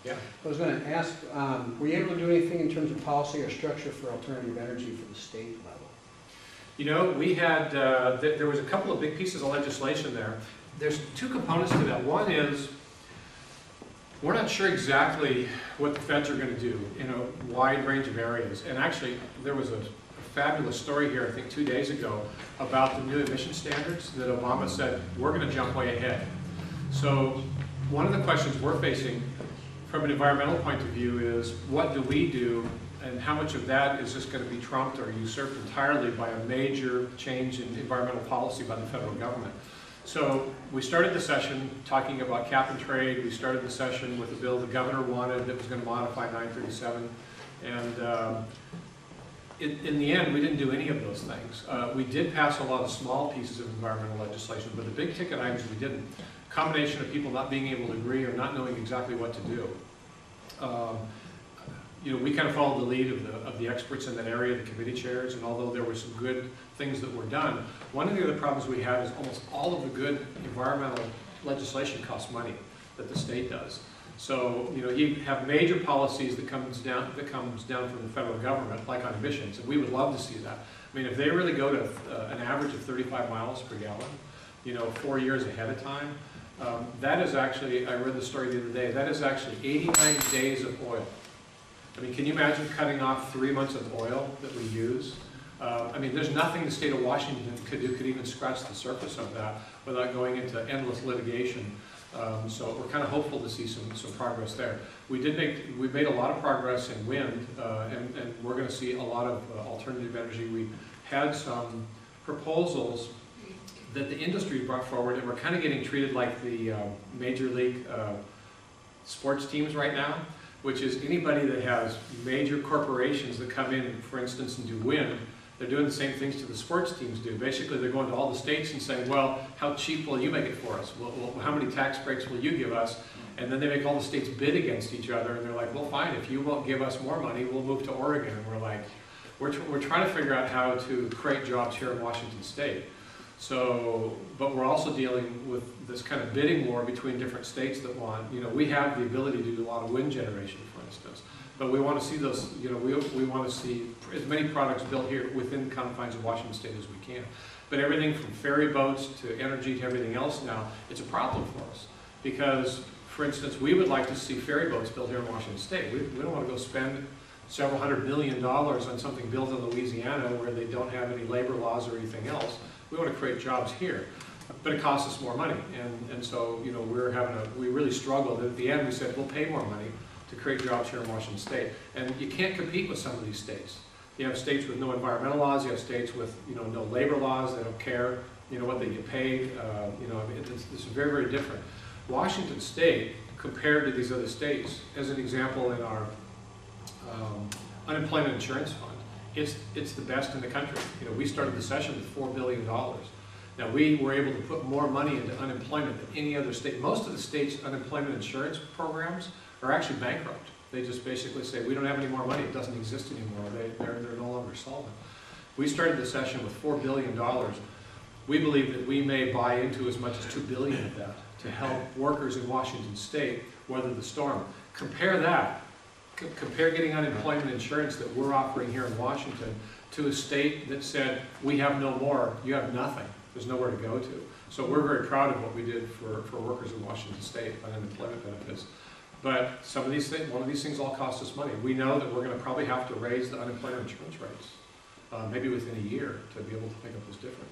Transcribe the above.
Yeah. I was going to ask, were you able to do anything in terms of policy or structure for alternative energy for the state level? You know, we had, there was a couple of big pieces of legislation there. There's two components to that. One is, we're not sure exactly what the feds are going to do in a wide range of areas. And actually, there was a fabulous story here, I think 2 days ago, about the new emission standards that Obama said, we're going to jump way ahead. So one of the questions we're facing from an environmental point of view is, what do we do, and how much of that is just going to be trumped or usurped entirely by a major change in environmental policy by the federal government? So we started the session talking about cap and trade. We started the session with a bill the governor wanted that was going to modify 937. And in the end, we didn't do any of those things. We did pass a lot of small pieces of environmental legislation, but the big ticket items we didn't. Combination of people not being able to agree or not knowing exactly what to do. You know, we kind of followed the lead of the experts in that area, the committee chairs, and although there were some good things that were done, one of the other problems we had is almost all of the good environmental legislation costs money that the state does. So, you know, you have major policies that comes down from the federal government, like on emissions, and we would love to see that. I mean, if they really go to an average of 35 miles per gallon, you know, 4 years ahead of time, that is actually, I read the story the other day, that is actually 89 days of oil. I mean, can you imagine cutting off 3 months of oil that we use? I mean, there's nothing the state of Washington could do, could even scratch the surface of that without going into endless litigation. So we're kind of hopeful to see some progress there. We made a lot of progress in wind, and we're going to see a lot of alternative energy. We had some proposals that the industry brought forward, and we're kind of getting treated like the major league sports teams right now, which is anybody that has major corporations that come in, for instance, and do wind. They're doing the same things to the sports teams do. Basically, they're going to all the states and saying, well, how cheap will you make it for us? Well, how many tax breaks will you give us? And then they make all the states bid against each other, and they're like, well, fine, if you won't give us more money, we'll move to Oregon. And we're like, we're trying to figure out how to create jobs here in Washington State. So, but we're also dealing with this kind of bidding war between different states that want, you know, we have the ability to do a lot of wind generation, for instance. But we want to see those, you know, we want to see as many products built here within the confines of Washington State as we can. But everything from ferry boats to energy to everything else now, it's a problem for us. Because, for instance, we would like to see ferry boats built here in Washington State. We don't want to go spend several $100 million on something built in Louisiana where they don't have any labor laws or anything else. We want to create jobs here. But it costs us more money. And so, you know, we really struggled. At the end, we said, we'll pay more money to create jobs here in Washington State. And you can't compete with some of these states. You have states with no environmental laws, you have states with, you know, no labor laws, they don't care, you know, what they get paid. You know, it's very, very different. Washington State, compared to these other states, as an example in our unemployment insurance fund, it's the best in the country. You know, we started the session with $4 billion. Now, we were able to put more money into unemployment than any other state. Most of the states' unemployment insurance programs are actually bankrupt. They just basically say, we don't have any more money, it doesn't exist anymore, they're no longer solvent. We started the session with $4 billion. We believe that we may buy into as much as $2 billion of that to help workers in Washington State weather the storm. Compare that, compare getting unemployment insurance that we're offering here in Washington to a state that said, we have no more, you have nothing, there's nowhere to go to. So we're very proud of what we did for workers in Washington State on unemployment benefits. But some of these things, one of these things all cost us money. We know that we're going to probably have to raise the unemployment insurance rates, maybe within a year, to be able to make up this difference.